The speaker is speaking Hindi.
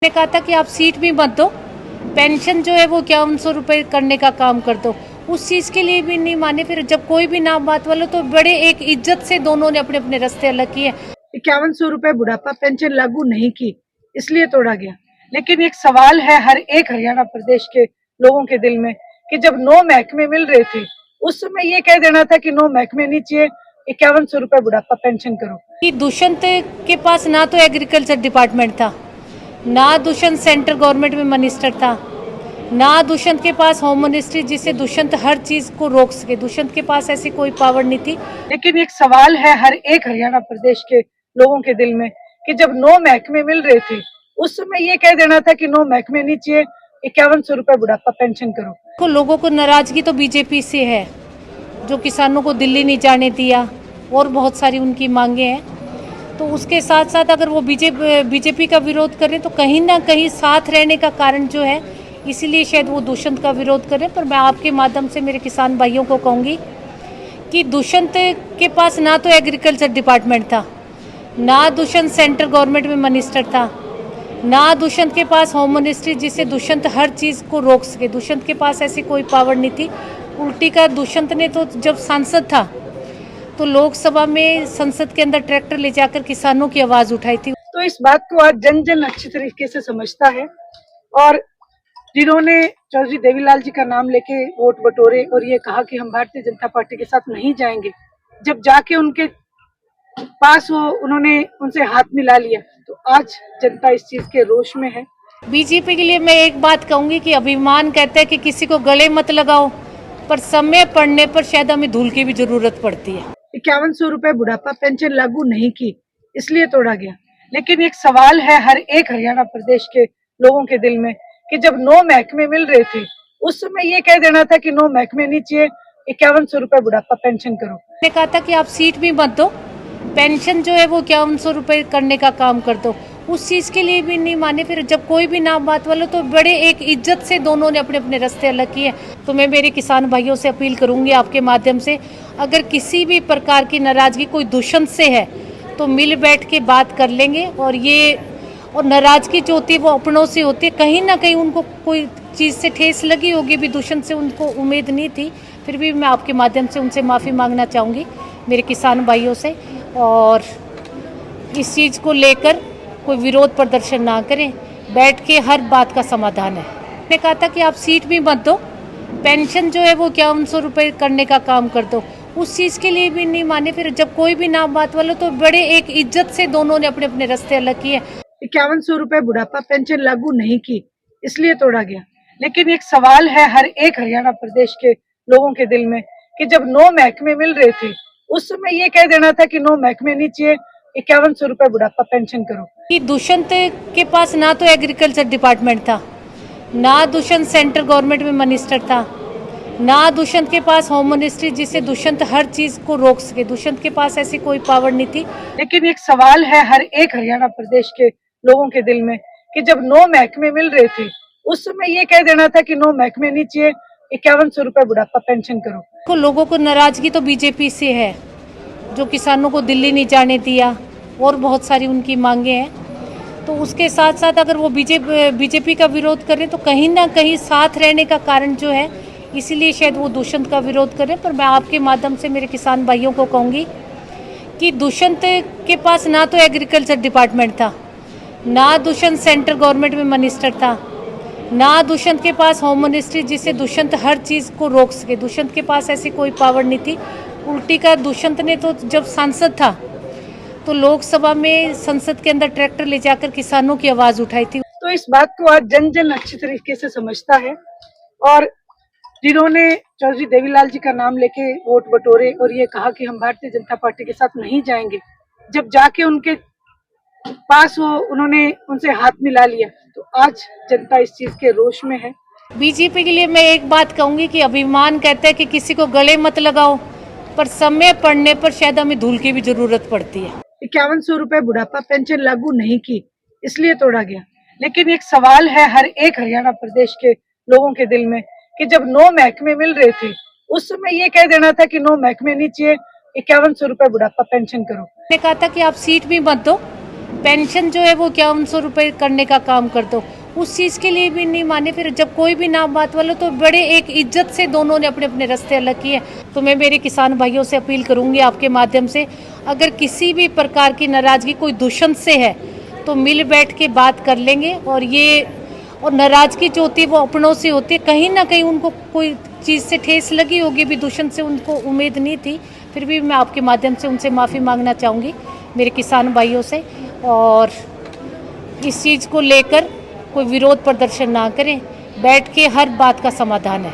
ने कहा था कि आप सीट भी मत दो, पेंशन जो है वो 5100 रुपये करने का काम कर दो। उस चीज़ के लिए भी नहीं माने। फिर जब कोई भी ना बात वालो तो बड़े एक इज्जत से दोनों ने अपने अपने रास्ते अलग किए। 5100 रुपये बुढ़ापा पेंशन लागू नहीं की, इसलिए तोड़ा गया। लेकिन एक सवाल है हर एक हरियाणा प्रदेश के लोगों के दिल में कि जब 9 महकमे मिल रहे थे, उस समय ये कह देना था कि 9 महकमे नहीं चाहिए, 5100 रुपये बुढ़ापा पेंशन करो। कि दुष्यंत के पास ना तो एग्रीकल्चर डिपार्टमेंट था, ना दुष्यंत सेंट्रल गवर्नमेंट में मिनिस्टर था, ना दुष्यंत के पास होम मिनिस्ट्री जिससे दुष्यंत हर चीज को रोक सके। दुष्यंत के पास ऐसी कोई पावर नहीं थी। लेकिन एक सवाल है हर एक हरियाणा प्रदेश के लोगों के दिल में कि जब 9 महकमे मिल रहे थे, उस समय ये कह देना था कि 9 महकमे नहीं चाहिए, 5100 रुपये बुढ़ापा पेंशन करो। तो लोगों को नाराजगी तो बीजेपी से है, जो किसानों को दिल्ली नहीं जाने दिया और बहुत सारी उनकी मांगे हैं। तो उसके साथ साथ अगर वो बीजेपी का विरोध करें तो कहीं ना कहीं साथ रहने का कारण जो है, इसीलिए शायद वो दुष्यंत का विरोध करें। पर मैं आपके माध्यम से मेरे किसान भाइयों को कहूँगी कि दुष्यंत के पास ना तो एग्रीकल्चर डिपार्टमेंट था, ना दुष्यंत सेंट्रल गवर्नमेंट में मिनिस्टर था, ना दुष्यंत के पास होम मिनिस्ट्री जिससे दुष्यंत हर चीज़ को रोक सके। दुष्यंत के पास ऐसी कोई पावर नहीं थी। उल्टी का दुष्यंत ने तो जब सांसद था तो लोकसभा में संसद के अंदर ट्रैक्टर ले जाकर किसानों की आवाज़ उठाई थी। तो इस बात को आज जन जन अच्छी तरीके से समझता है, और जिन्होंने चौधरी देवीलाल जी का नाम लेके वोट बटोरे और ये कहा कि हम भारतीय जनता पार्टी के साथ नहीं जाएंगे, जब जाके उनके पास उन्होंने उनसे हाथ मिला लिया, तो आज जनता इस चीज के रोष में है। बीजेपी के लिए मैं एक बात कहूंगी कि अभिमान कहता है कि किसी को गले मत लगाओ, पर समय पड़ने पर शायद हमें धूल की भी जरूरत पड़ती है। 5100 रुपये बुढ़ापा पेंशन लागू नहीं की, इसलिए तोड़ा गया। लेकिन एक सवाल है हर एक हरियाणा प्रदेश के लोगों के दिल में कि जब 9 महकमे मिल रहे थे, उस समय ये कह देना था कि 9 महकमे नहीं चाहिए, 5100 रुपये बुढ़ापा पेंशन करो। ने कहा था कि आप सीट भी मत दो, पेंशन जो है वो 5100 रुपये करने का काम कर दो। उस चीज़ के लिए भी नहीं माने। फिर जब कोई भी ना बात वालो तो बड़े एक इज्जत से दोनों ने अपने अपने रास्ते अलग किए। तो मैं मेरे किसान भाइयों से अपील करूंगी आपके माध्यम से, अगर किसी भी प्रकार की नाराजगी कोई दुष्यंत से है तो मिल बैठ के बात कर लेंगे। और नाराजगी जो होती है वो अपनों से होती है। कहीं ना कहीं उनको कोई चीज़ से ठेस लगी होगी, भी दुष्यंत से उनको उम्मीद नहीं थी। फिर भी मैं आपके माध्यम से उनसे माफ़ी मांगना चाहूँगी, मेरे किसान भाइयों से, और इस चीज़ को लेकर कोई विरोध प्रदर्शन ना करें, बैठ के हर बात का समाधान है। मैंने कहा था कि आप सीट भी मत दो, पेंशन जो है वो 5100 रुपये करने का काम कर दो। उस चीज़ के लिए भी नहीं माने। फिर जब कोई भी ना बात वालो तो बड़े एक इज्जत से दोनों ने अपने अपने रास्ते अलग किए। 5100 रुपये बुढ़ापा पेंशन लागू नहीं की, इसलिए तोड़ा गया। लेकिन एक सवाल है हर एक हरियाणा प्रदेश के लोगों के दिल में कि जब 9 महकमे मिल रहे थे, उस समय ये कह देना था कि 9 महकमे नहीं चाहिए, 5100 रुपये बुढ़ापा पेंशन करो। कि दुष्यंत के पास ना तो एग्रीकल्चर डिपार्टमेंट था, ना दुष्यंत सेंट्रल गवर्नमेंट में मिनिस्टर था, ना दुष्यंत के पास होम मिनिस्ट्री जिससे दुष्यंत हर चीज़ को रोक सके। दुष्यंत के पास ऐसी कोई पावर नहीं थी। लेकिन एक सवाल है हर एक हरियाणा प्रदेश के लोगों के दिल में कि जब 9 महकमे मिल रहे थे, उस समय ये कह देना था कि 9 महकमे नहीं चाहिए, 5100 रुपये बुढ़ापा पेंशन करो। तो लोगों को नाराजगी तो बीजेपी से है, जो किसानों को दिल्ली नहीं जाने दिया और बहुत सारी उनकी मांगे हैं। तो उसके साथ साथ अगर वो बीजेपी का विरोध करें तो कहीं ना कहीं साथ रहने का कारण जो है, इसीलिए शायद वो दुष्यंत का विरोध करें। पर मैं आपके माध्यम से मेरे किसान भाइयों को कहूँगी कि दुष्यंत के पास ना तो एग्रीकल्चर डिपार्टमेंट था, ना दुष्यंत सेंट्रल गवर्नमेंट में मिनिस्टर था, ना दुष्यंत के पास होम मिनिस्ट्री जिससे दुष्यंत हर चीज़ को रोक सके। दुष्यंत के पास ऐसी कोई पावर नहीं थी। उल्टी का दुष्यंत ने तो जब सांसद था तो लोकसभा में संसद के अंदर ट्रैक्टर ले जाकर किसानों की आवाज़ उठाई थी। तो इस बात को आज जन जन अच्छी तरीके से समझता है, और जिन्होंने चौधरी देवीलाल जी का नाम लेके वोट बटोरे और ये कहा कि हम भारतीय जनता पार्टी के साथ नहीं जाएंगे, जब जाके उनके पास उन्होंने उनसे हाथ मिला लिया, तो आज जनता इस चीज के रोष में है। बीजेपी के लिए मैं एक बात कहूँगी कि अभिमान कहता है कि किसी को गले मत लगाओ, पर समय पड़ने पर शायद हमें धूल की भी जरूरत पड़ती है। 5100 रुपये बुढ़ापा पेंशन लागू नहीं की, इसलिए तोड़ा गया। लेकिन एक सवाल है हर एक हरियाणा प्रदेश के लोगों के दिल में कि जब 9 महकमे मिल रहे थे, उस समय ये कह देना था कि 9 महकमे नहीं चाहिए, 5100 रुपये बुढ़ापा पेंशन करो। मैंने कहा था कि आप सीट भी मत दो, पेंशन जो है वो 5100 रुपये करने का काम कर दो, उस चीज़ के लिए भी नहीं माने। फिर जब कोई भी ना बात वालों तो बड़े एक इज्जत से दोनों ने अपने अपने रास्ते अलग किए। तो मैं मेरे किसान भाइयों से अपील करूंगी आपके माध्यम से, अगर किसी भी प्रकार की नाराज़गी कोई दुष्यंत से है तो मिल बैठ के बात कर लेंगे। और नाराज़गी जो होती है वो अपनों से होती है, कहीं ना कहीं उनको कोई चीज़ से ठेस लगी होगी भी, दुष्यंत से उनको उम्मीद नहीं थी। फिर भी मैं आपके माध्यम से उनसे माफ़ी मांगना चाहूँगी मेरे किसान भाइयों से, और इस चीज़ को लेकर कोई विरोध प्रदर्शन ना करें, बैठ के हर बात का समाधान है।